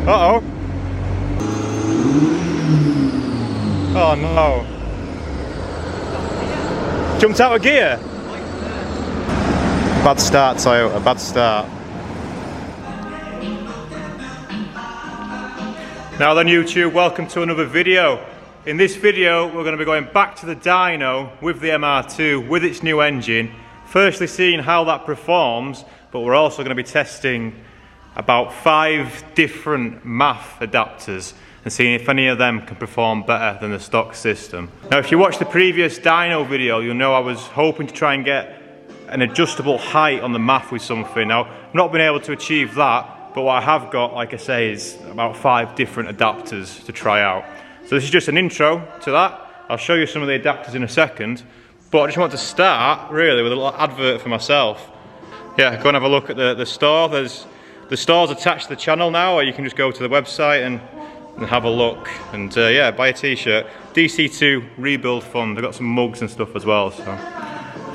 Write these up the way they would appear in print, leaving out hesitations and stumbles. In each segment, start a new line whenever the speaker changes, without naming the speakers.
Uh-oh. Oh no. Jumped out of gear. Bad start, Toyota, bad start. Now then YouTube, welcome to another video. In this video we're going to be going back to the dyno with the MR2 with its new engine. Firstly seeing how that performs, but we're also going to be testing about 5 different MAF adapters and seeing if any of them can perform better than the stock system. Now if you watched the previous dyno video, you'll know I was hoping to try and get an adjustable height on the MAF with something. Now I've not been able to achieve that, but what I have got, like I say, is about 5 different adapters to try out. So this is just an intro to that. I'll show you some of the adapters in a second, but I just want to start really with a little advert for myself. Yeah, go and have a look at the store. The store's attached to the channel now, or you can just go to the website and have a look and yeah, buy a t-shirt. DC2 Rebuild Fund. I've got some mugs and stuff as well, so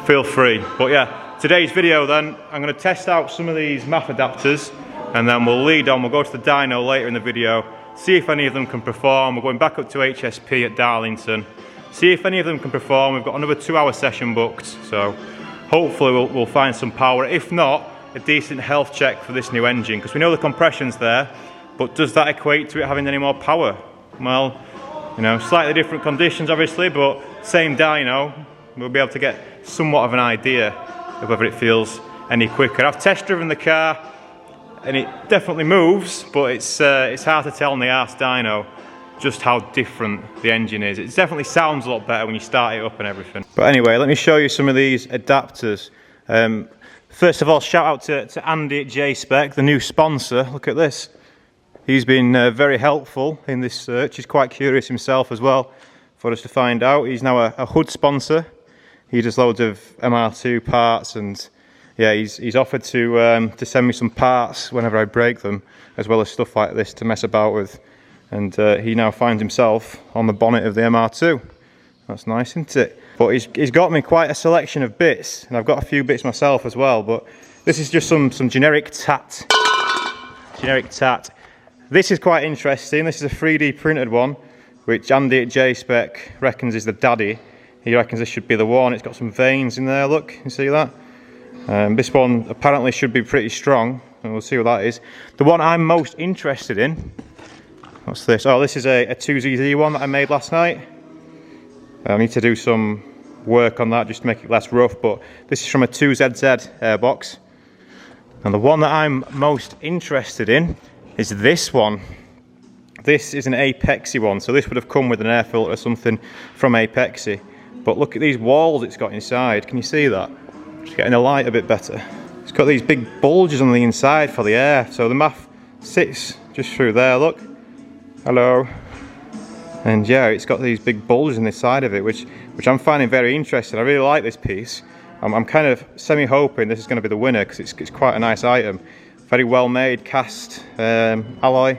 feel free. But yeah, today's video then, I'm going to test out some of these MAF adapters and then we'll lead on. We'll go to the dyno later in the video, see if any of them can perform. We're going back up to HSP at Darlington, see if any of them can perform. We've got another 2-hour session booked, so hopefully we'll find some power. If not, a decent health check for this new engine, because we know the compression's there, but does that equate to it having any more power? Well, you know, slightly different conditions obviously, but same dyno, we'll be able to get somewhat of an idea of whether it feels any quicker. I've test driven the car and it definitely moves, but it's hard to tell on the arse dyno just how different the engine is. It definitely sounds a lot better when you start it up and everything. But anyway, let me show you some of these adapters. First of all, shout out to Andy at J-Spec, the new sponsor. Look at this. He's been very helpful in this search. He's quite curious himself as well for us to find out. He's now a hood sponsor. He does loads of MR2 parts, and yeah, he's offered to send me some parts whenever I break them, as well as stuff like this to mess about with. And he now finds himself on the bonnet of the MR2. That's nice, isn't it? But he's got me quite a selection of bits, and I've got a few bits myself as well, but this is just some generic tat. Generic tat. This is quite interesting. This is a 3D printed one, which Andy at J-Spec reckons is the daddy. He reckons this should be the one. It's got some veins in there, look, you see that? This one apparently should be pretty strong, and we'll see what that is. The one I'm most interested in, what's this? Oh, this is a 2ZZ one that I made last night. I need to do some work on that just to make it less rough, but this is from a 2ZZ airbox. And the one that I'm most interested in is this one. This is an Apexy one, so this would have come with an air filter or something from Apexy. But look at these walls it's got inside, can you see that? Just getting the light a bit better. It's got these big bulges on the inside for the air, so the MAF sits just through there, look. Hello. And yeah, it's got these big bulges in the side of it, which I'm finding very interesting. I really like this piece. I'm kind of semi-hoping this is going to be the winner, because it's quite a nice item. Very well made, cast alloy,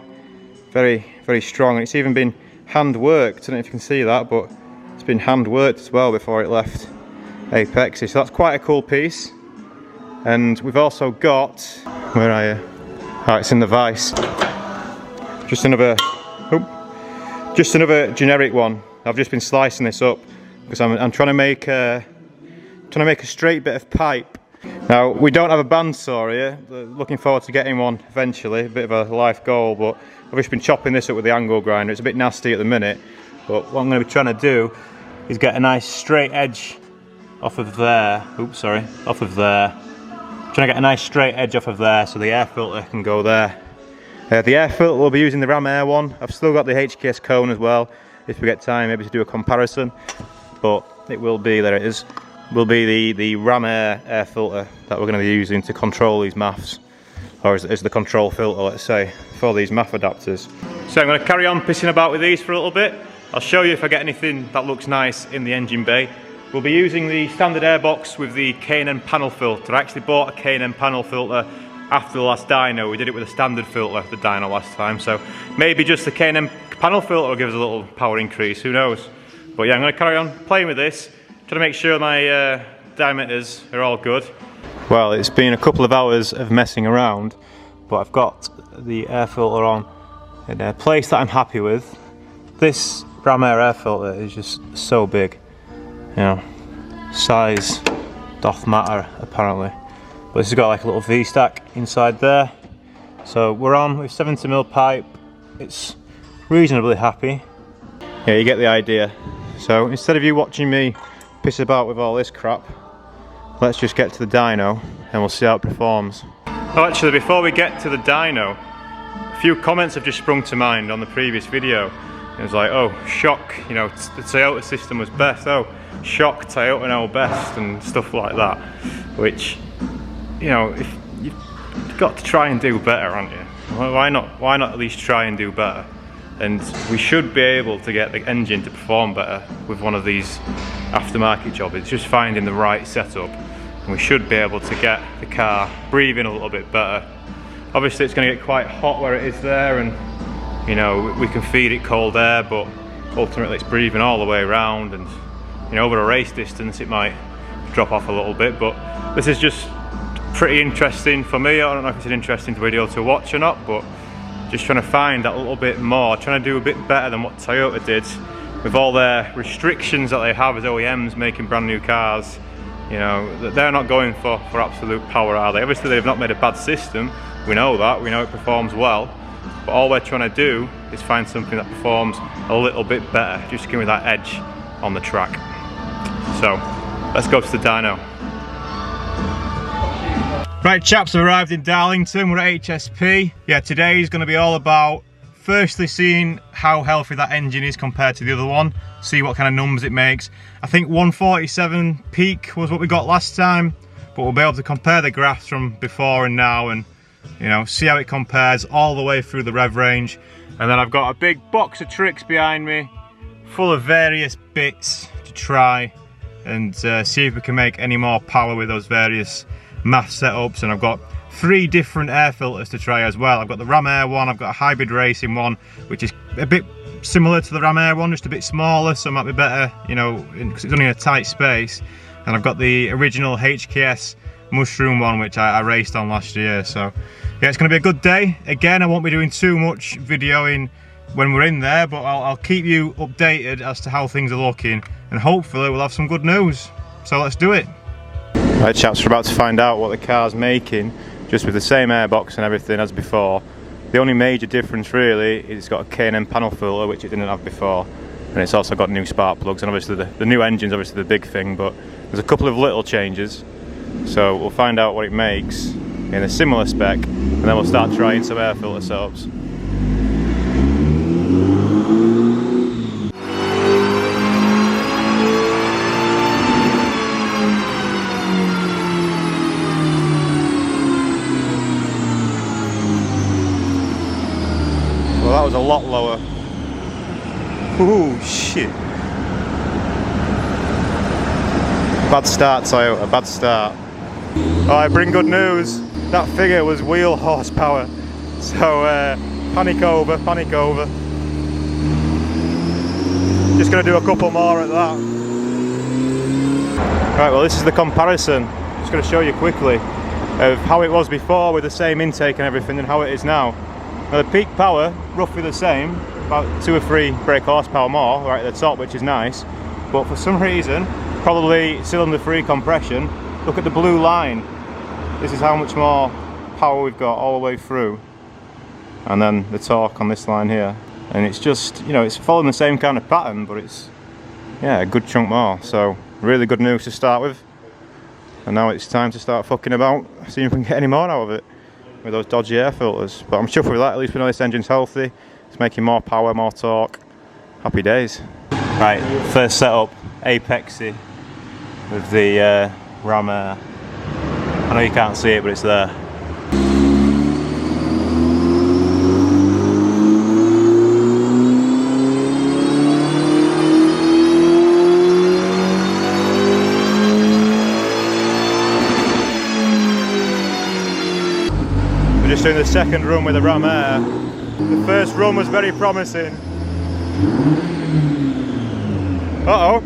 very, very strong. And it's even been hand worked. I don't know if you can see that, but it's been hand worked as well before it left Apexy. So that's quite a cool piece. And we've also got, where are you? Oh, it's in the vise. Just another generic one. I've just been slicing this up because I'm trying to make a straight bit of pipe. Now we don't have a bandsaw here. Looking forward to getting one eventually. A bit of a life goal, but I've just been chopping this up with the angle grinder. It's a bit nasty at the minute, but what I'm going to be trying to do is get a nice straight edge off of there. Oops, sorry, off of there. Trying to get a nice straight edge off of there so the air filter can go there. The air filter we'll be using the Ram Air one. I've still got the HKS cone as well, if we get time maybe to do a comparison, but it will be, there it is, will be the Ram Air filter that we're going to be using to control these MAFs, or as the control filter, let's say, for these MAF adapters. So I'm going to carry on pissing about with these for a little bit. I'll show you if I get anything that looks nice in the engine bay. We'll be using the standard airbox with the K&N panel filter. I actually bought a K&N panel filter after the last dyno. We did it with a standard filter, the dyno last time, so maybe just the K&N panel filter will give us a little power increase, who knows. But yeah, I'm going to carry on playing with this, trying to make sure my diameters are all good. Well, it's been a couple of hours of messing around, but I've got the air filter on And a place that I'm happy with. This Ram air filter is just so big. You know, size doth matter apparently. But this has got like a little V-stack inside there. So we're on with 70mm pipe. It's reasonably happy. Yeah, you get the idea. So instead of you watching me piss about with all this crap, let's just get to the dyno and we'll see how it performs. Oh, actually, before we get to the dyno, a few comments have just sprung to mind on the previous video. It was like, oh, shock, you know, the Toyota system was best. Oh, shock, Toyota now best, and stuff like that. Which, you know, if you've got to try and do better, aren't you? Why not at least try and do better? And we should be able to get the engine to perform better with one of these aftermarket jobs. It's just finding the right setup, and we should be able to get the car breathing a little bit better. Obviously it's going to get quite hot where it is there, and you know, we can feed it cold air, but ultimately it's breathing all the way around, and you know, over a race distance it might drop off a little bit. But this is just pretty interesting for me. I don't know if it's an interesting video to watch or not, but just trying to find that little bit more, trying to do a bit better than what Toyota did with all their restrictions that they have as OEMs making brand new cars. You know, they're not going for absolute power, are they? Obviously they've not made a bad system, we know that, we know it performs well, but all we're trying to do is find something that performs a little bit better, just to give me that edge on the track. So let's go to the dyno. Right chaps, I've arrived in Darlington, we're at HSP. Yeah, today is going to be all about firstly seeing how healthy that engine is compared to the other one, see what kind of numbers it makes. I think 147 peak was what we got last time, but we'll be able to compare the graphs from before and now, and you know, see how it compares all the way through the rev range. And then I've got a big box of tricks behind me full of various bits to try and see if we can make any more power with those various math setups. And I've got 3 different air filters to try as well. I've got the Ram Air one, I've got a hybrid racing one, which is a bit similar to the Ram Air one, just a bit smaller, so it might be better, you know, because it's only in a tight space. And I've got the original HKS Mushroom one, which I raced on last year. So yeah, it's going to be a good day. Again, I won't be doing too much videoing when we're in there, but I'll keep you updated as to how things are looking, and hopefully we'll have some good news. So let's do it. Right chaps, we're about to find out what the car's making, just with the same airbox and everything as before. The only major difference really is it's got a K&N panel filter, which it didn't have before, and it's also got new spark plugs, and obviously the new engine's obviously the big thing, but there's a couple of little changes. So we'll find out what it makes in a similar spec, and then we'll start trying some air filter setups. Well, that was a lot lower. Ooh, shit. Bad start, Toyota, bad start. Oh, I bring good news. That figure was wheel horsepower. So, panic over, panic over. Just gonna do a couple more at that. Right, well this is the comparison. Just gonna show you quickly of how it was before with the same intake and everything and how it is now. Now the peak power, roughly the same, about 2 or 3 brake horsepower more right at the top, which is nice. But for some reason, probably cylinder free compression, look at the blue line. This is how much more power we've got all the way through. And then the torque on this line here. And it's just, you know, it's following the same kind of pattern, but it's, yeah, a good chunk more. So really good news to start with. And now it's time to start fucking about, seeing if we can get any more out of it with those dodgy air filters. But I'm chuffed with that, at least we know this engine's healthy. It's making more power, more torque. Happy days. Right, first setup, Apexy with the Ram Air. I know you can't see it, but it's there. We're just doing the second run with the Ram Air. The first run was very promising. Uh-oh.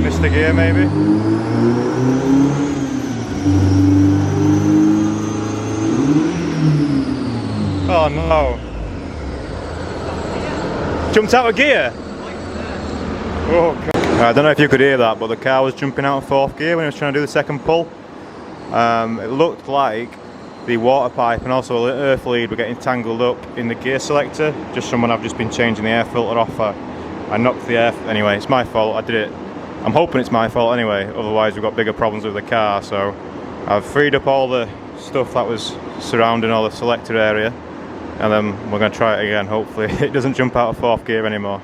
Missed the gear maybe. Oh no. Jumped out of gear? Oh God. I don't know if you could hear that, but the car was jumping out of 4th gear when it was trying to do the second pull. It looked like the water pipe and also the earth lead were getting tangled up in the gear selector, just from when I've just been changing the air filter off. I knocked the air, anyway, it's my fault, I did it. I'm hoping it's my fault anyway, otherwise we've got bigger problems with the car. So I've freed up all the stuff that was surrounding all the selector area, and then we're going to try it again. Hopefully it doesn't jump out of 4th gear anymore.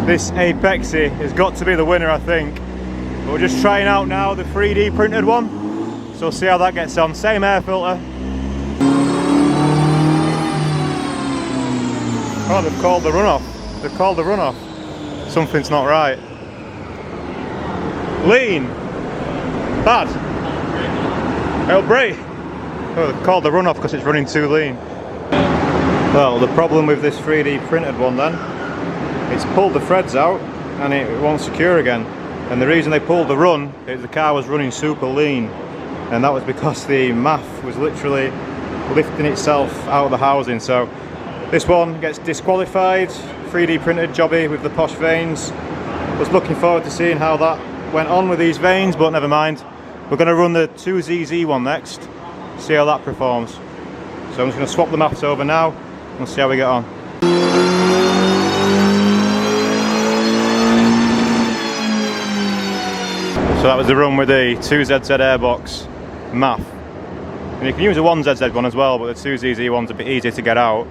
This Apexy has got to be the winner, I think. But we're just trying out now the 3D printed one, so we'll see how that gets on. Same air filter. Oh, they've called the runoff. They've called the runoff. Something's not right. Lean. Bad. It'll brake. Oh, they've called the runoff because it's running too lean. Well, the problem with this 3D printed one then, it's pulled the threads out and it won't secure again. And the reason they pulled the run is the car was running super lean, and that was because the MAF was literally lifting itself out of the housing. So this one gets disqualified. 3D printed jobby with the posh vanes. Was looking forward to seeing how that went on with these vanes, but never mind. We're going to run the 2ZZ one next, see how that performs. So I'm just going to swap the MAFs over now and see how we get on. So that was the run with the 2ZZ airbox MAF. And you can use a 1ZZ one as well, but the 2ZZ one's a bit easier to get out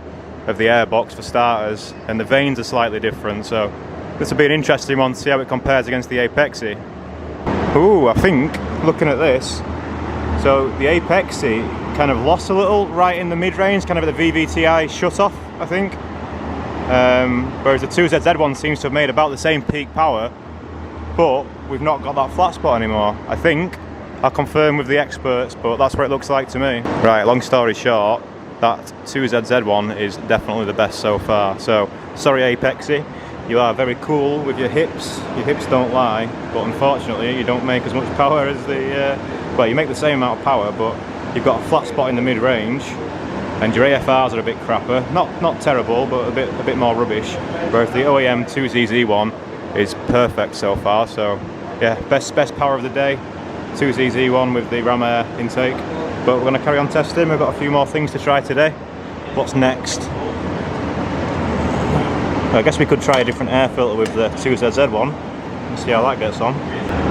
of the airbox for starters, and the vanes are slightly different, so this will be an interesting one to see how it compares against the Apexy. Ooh, I think, looking at this, so the Apexy kind of lost a little right in the mid-range, kind of at the VVTi shut-off, I think. Whereas the 2ZZ one seems to have made about the same peak power, but we've not got that flat spot anymore, I think. I'll confirm with the experts, but that's what it looks like to me. Right, long story short, that 2ZZ one is definitely the best so far. So, sorry Apexy, you are very cool with your hips don't lie, but unfortunately you don't make as much power as the, well, you make the same amount of power, but you've got a flat spot in the mid-range, and your AFRs are a bit crapper. Not terrible, but a bit more rubbish. Whereas the OEM 2ZZ one is perfect so far. So yeah, best power of the day, 2ZZ one with the ram air intake. But we're going to carry on testing. We've got a few more things to try today. What's next? I guess we could try a different air filter with the 2ZZ one and see how that gets on.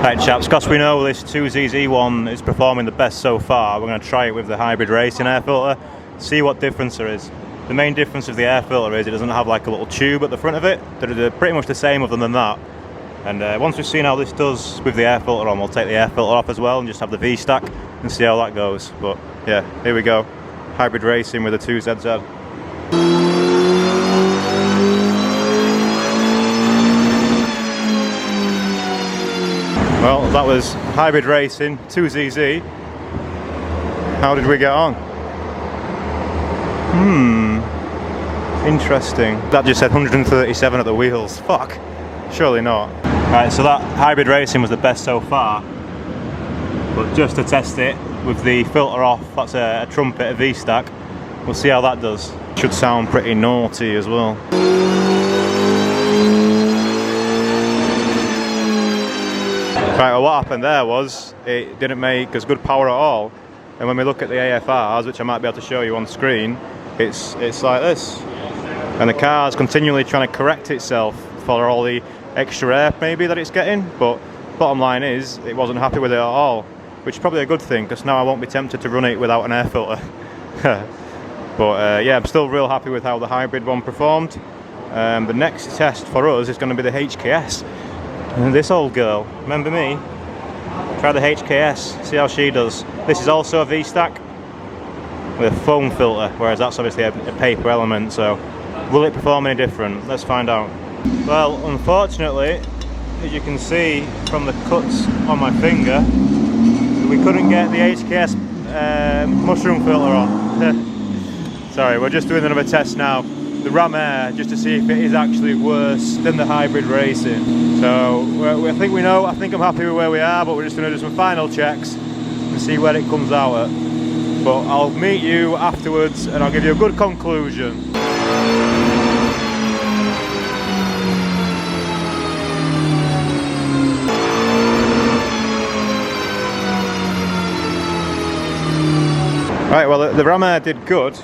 Right chaps, because we know this 2ZZ one is performing the best so far, we're going to try it with the hybrid racing air filter, see what difference there is. The main difference of the air filter is it doesn't have like a little tube at the front of it. They're pretty much the same other than that. And once we've seen how this does with the air filter on, we'll take the air filter off as well and just have the V-stack and see how that goes. But yeah, here we go. Hybrid racing with a 2ZZ. Well, that was hybrid racing, 2ZZ. How did we get on? Interesting. That just said 137 at the wheels. Fuck. Surely not. Right, so that hybrid racing was the best so far. But just to test it with the filter off, that's a trumpet, a V-stack. We'll see how that does. Should sound pretty naughty as well. Right, well what happened there was it didn't make as good power at all. And when we look at the AFRs, which I might be able to show you on screen, it's like this. And the car's continually trying to correct itself for all the extra air maybe that it's getting, but bottom line is it wasn't happy with it at all, which is probably a good thing because now I won't be tempted to run it without an air filter. But yeah, I'm still real happy with how the hybrid one performed. The next test for us is going to be the HKS. And this old girl, remember me? Try the HKS, see how she does. This is also a V-stack with a foam filter, whereas that's obviously a paper element, so will it perform any different? Let's find out. Well, unfortunately, as you can see from the cuts on my finger, we couldn't get the HKS mushroom filter on. Sorry, we're just doing another test now. the Ram Air just to see if it is actually worse than the hybrid racing. So I think we know, I think I'm happy with where we are, but we're just going to do some final checks and see where it comes out at. But I'll meet you afterwards and I'll give you a good conclusion. Right, well the Ram Air did good,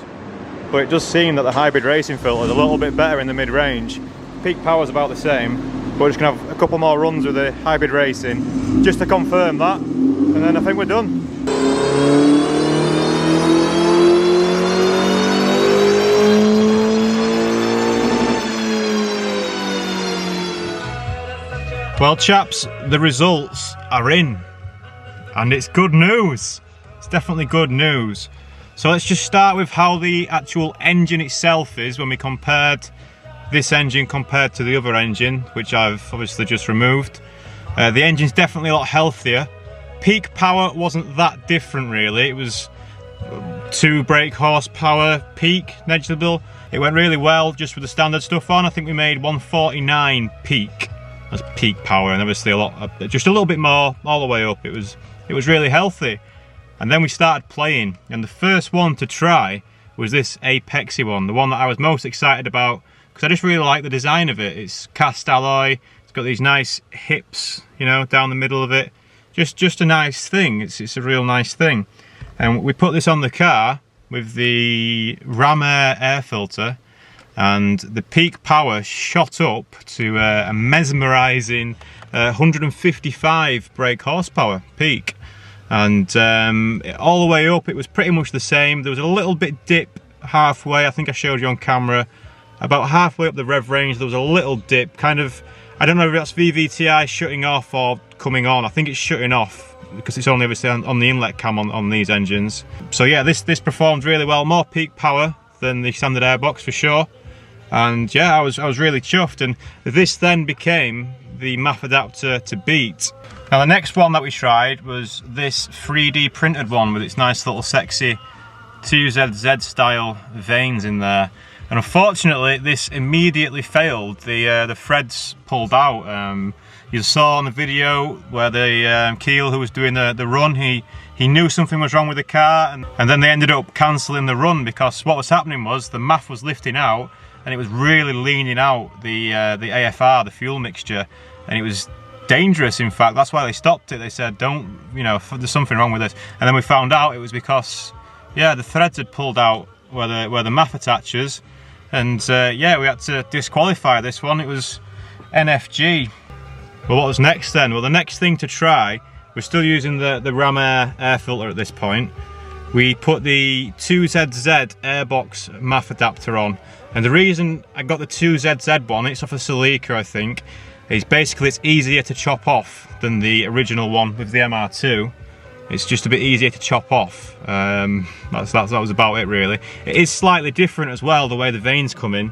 but it does seem that the hybrid racing filter is a little bit better in the mid-range. Peak power is about the same, but we're just going to have a couple more runs with the hybrid racing just to confirm that, and then I think we're done. Well chaps, the results are in, and it's good news. It's definitely good news. So let's just start with how the actual engine itself is when we compared this engine compared to the other engine, which I've obviously just removed. The engine's definitely a lot healthier. Peak power wasn't that different really. It was 2 brake horsepower peak, negligible. It went really well just with the standard stuff on. I think we made 149 peak. That's peak power, and obviously just a little bit more all the way up. It was really healthy. And then we started playing, and the first one to try was this Apexy one, the one that I was most excited about, because I just really like the design of it. It's cast alloy, it's got these nice hips, you know, down the middle of it. Just a nice thing, it's a real nice thing. And we put this on the car with the Ram Air filter, and the peak power shot up to a mesmerising 155 brake horsepower peak. And all the way up it was pretty much the same. There was a little bit dip halfway, I think I showed you on camera. About halfway up the rev range there was a little dip, kind of, I don't know if that's VVTi shutting off or coming on. I think it's shutting off because it's only obviously on the inlet cam on these engines. So yeah, this performed really well, more peak power than the standard airbox for sure. And yeah, I was really chuffed, and this then became the MAF adapter to beat. Now the next one that we tried was this 3D printed one with its nice little sexy 2ZZ style veins in there. And unfortunately this immediately failed. The threads pulled out. You saw on the video where the Keel who was doing the run, he knew something was wrong with the car, and then they ended up cancelling the run because what was happening was the MAF was lifting out and it was really leaning out the AFR, the fuel mixture, and it was dangerous. In fact, that's why they stopped it. They said, don't, you know, there's something wrong with this. And then we found out it was because, yeah, the threads had pulled out where the MAF attaches, and yeah, we had to disqualify this one. It was NFG. Well, what was next then? Well, the next thing to try, we're still using the Ram Air filter at this point. We put the 2ZZ airbox MAF adapter on, and the reason I got the 2ZZ one, it's off a Celica I think, is basically it's easier to chop off than the original one with the MR2. It's just a bit easier to chop off. That was about it really. It is slightly different as well, the way the veins come in.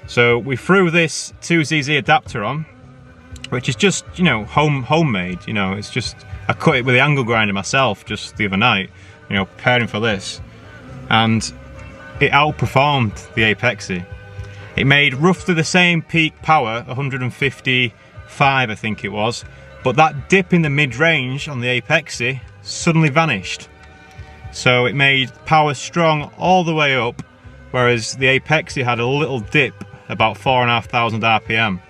So we threw this 2ZZ adapter on, which is just, you know, homemade, you know, it's just, I cut it with the angle grinder myself just the other night, you know, preparing for this, and it outperformed the Apexy. It made roughly the same peak power, 155 I think it was, but that dip in the mid-range on the Apexy suddenly vanished. So it made power strong all the way up, whereas the Apexy had a little dip, about 4,500 RPM.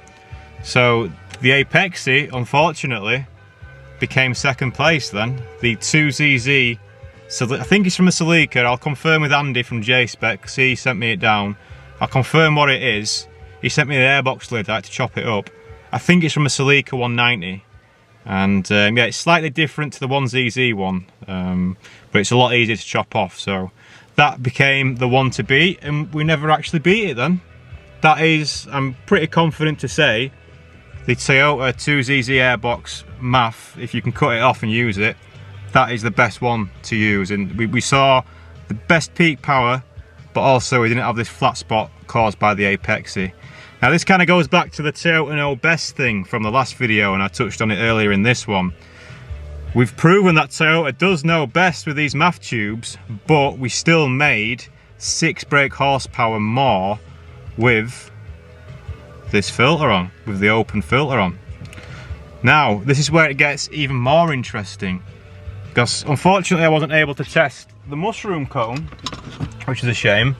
So the Apexy, unfortunately, became second place then. The 2ZZ, I think it's from a Celica. I'll confirm with Andy from J-Spec, because he sent me it down. I'll confirm what it is. He sent me the airbox lid, I had to chop it up. I think it's from a Celica 190. And yeah, it's slightly different to the 1ZZ one, but it's a lot easier to chop off. So that became the one to beat, and we never actually beat it then. That is, I'm pretty confident to say, the Toyota 2ZZ airbox MAF, if you can cut it off and use it, that is the best one to use. And we saw the best peak power, but also we didn't have this flat spot caused by the Apexy. Now this kind of goes back to the Toyota know best thing from the last video, and I touched on it earlier in this one. We've proven that Toyota does know best with these MAF tubes, but we still made 6 brake horsepower more with this filter on, with the open filter on. Now, this is where it gets even more interesting, because unfortunately I wasn't able to test the mushroom cone, which is a shame.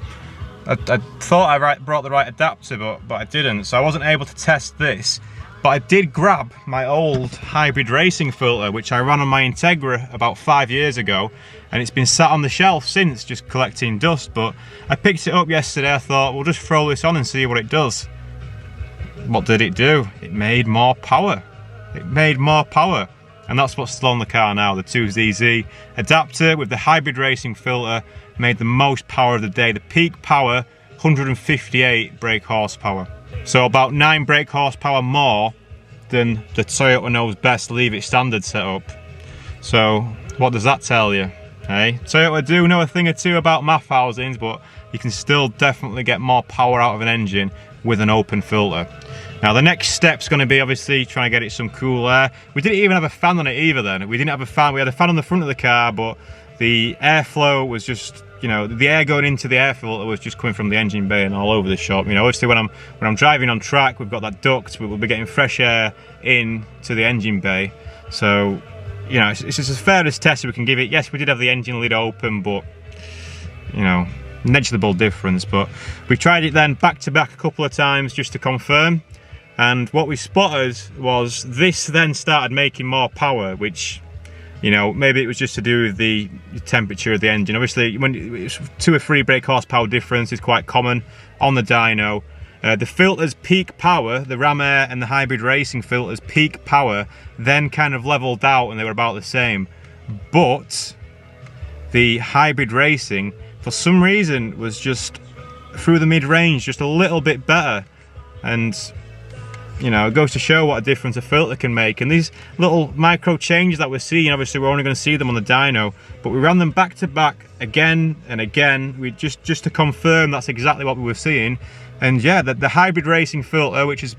I thought I brought the right adapter, but I didn't, so I wasn't able to test this. But I did grab my old hybrid racing filter, which I ran on my Integra about 5 years ago, and it's been sat on the shelf since, just collecting dust. But I picked it up yesterday. I thought, we'll just throw this on and see what it does. What did it do? It made more power. It made more power. And that's what's still on the car now. The 2ZZ adapter with the hybrid racing filter made the most power of the day. The peak power, 158 brake horsepower. So about 9 brake horsepower more than the Toyota knows best leave it standard setup. So what does that tell you? Hey, Toyota do know a thing or two about MAF housings, but you can still definitely get more power out of an engine with an open filter. Now the next step's going to be obviously trying to get it some cool air. We didn't even have a fan on it either then. We didn't have a fan. We had a fan on the front of the car, but the airflow was just, you know, the air going into the air filter was just coming from the engine bay and all over the shop. You know, obviously when I'm driving on track, we've got that duct, we'll be getting fresh air in to the engine bay. So, you know, it's just as fair as test we can give it. Yes, we did have the engine lid open, but, you know, negligible difference. But we tried it then back to back a couple of times just to confirm. And what we spotted was this then started making more power, which, you know, maybe it was just to do with the temperature of the engine. Obviously, when it's 2 or 3 brake horsepower difference is quite common on the dyno. The filter's peak power, the Ram Air and the hybrid racing filter's peak power, then kind of leveled out and they were about the same. But the hybrid racing, for some reason, was just through the mid-range, just a little bit better. And, you know, it goes to show what a difference a filter can make. And these little micro changes that we're seeing, obviously we're only going to see them on the dyno, but we ran them back to back again and again, we just to confirm that's exactly what we were seeing. And yeah, the hybrid racing filter, which it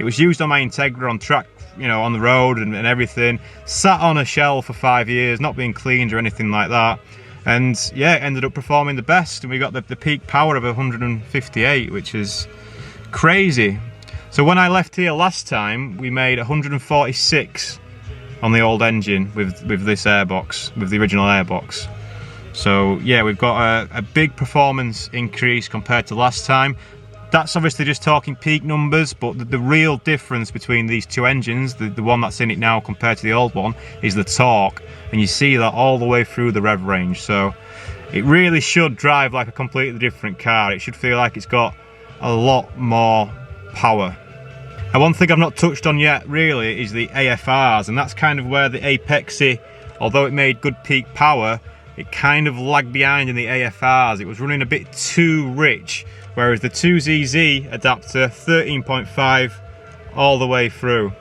was used on my Integra on track, you know, on the road and everything, sat on a shelf for 5 years, not being cleaned or anything like that. And yeah, it ended up performing the best, and we got the peak power of 158, which is crazy. So when I left here last time, we made 146 on the old engine with this airbox, with the original airbox. So yeah, we've got a big performance increase compared to last time. That's obviously just talking peak numbers, but the real difference between these two engines, the one that's in it now compared to the old one, is the torque. And you see that all the way through the rev range. So it really should drive like a completely different car. It should feel like it's got a lot more power. And one thing I've not touched on yet really is the AFRs, and that's kind of where the Apexi, although it made good peak power, it kind of lagged behind in the AFRs. It was running a bit too rich, whereas the 2ZZ adapter, 13.5 all the way through.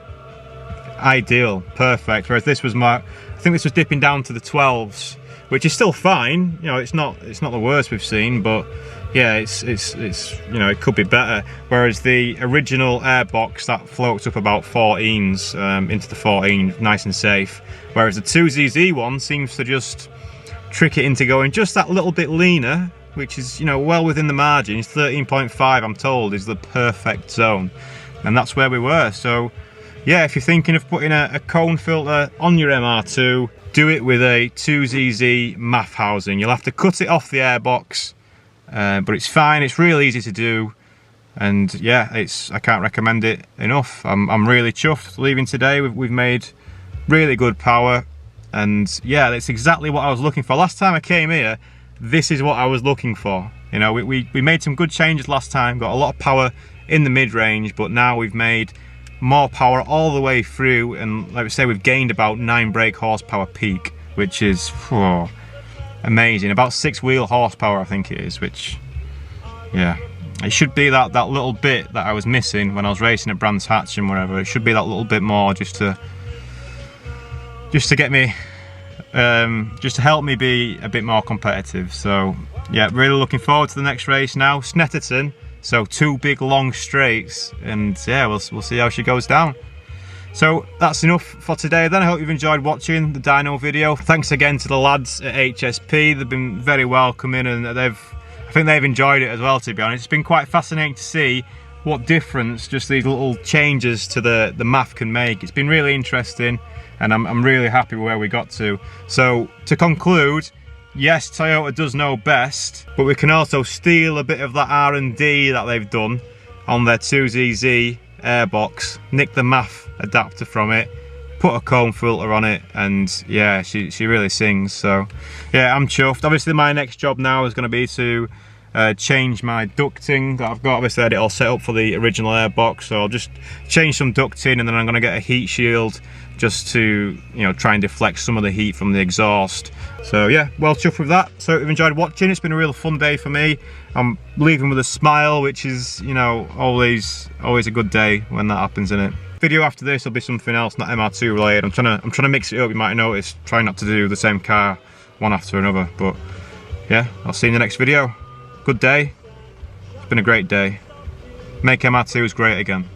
Ideal, perfect. Whereas this was I think this was dipping down to the 12s, which is still fine. You know, it's not the worst we've seen, but yeah, it's you know, it could be better. Whereas the original airbox, that floats up about 14s into the 14, nice and safe. Whereas the 2ZZ one seems to just trick it into going just that little bit leaner, which is, you know, well within the margins. 13.5, I'm told, is the perfect zone, and that's where we were. So yeah, if you're thinking of putting a cone filter on your MR2, do it with a 2ZZ MAF housing. You'll have to cut it off the airbox, but it's fine. It's real easy to do, and yeah, I can't recommend it enough. I'm really chuffed leaving today. We've made really good power. And yeah, that's exactly what I was looking for. Last time I came here, this is what I was looking for. You know, we made some good changes last time, got a lot of power in the mid-range, but now we've made more power all the way through, and like we say, we've gained about 9 brake horsepower peak, which is amazing. About 6 wheel horsepower, I think it is, which, yeah, it should be that little bit that I was missing when I was racing at Brands Hatch and whatever. It should be that little bit more just to get me, just to help me be a bit more competitive. So yeah, really looking forward to the next race now. Snetterton, so 2 big long straights, and yeah, we'll see how she goes down. So that's enough for today then. I hope you've enjoyed watching the dyno video. Thanks again to the lads at HSP. They've been very welcoming, and I've think they've enjoyed it as well, to be honest. It's been quite fascinating to see what difference just these little changes to the MAF can make. It's been really interesting, and I'm really happy with where we got to. So to conclude, yes, Toyota does know best, but we can also steal a bit of that R&D that they've done on their 2ZZ airbox, nick the MAF adapter from it, put a comb filter on it, and yeah, she really sings. So yeah, I'm chuffed. Obviously my next job now is going to be to change my ducting that I've got. Obviously I had it all set up for the original airbox, so I'll just change some ducting, and then I'm going to get a heat shield just to, you know, try and deflect some of the heat from the exhaust. So yeah, well chuffed with that. So if you've enjoyed watching, it's been a real fun day for me. I'm leaving with a smile, which is, you know, always a good day when that happens, innit? Video after this will be something else, not MR2 related. I'm trying to mix it up. You might notice, trying not to do the same car one after another. But yeah, I'll see you in the next video. Good day. It's been a great day. Make MR2s great again.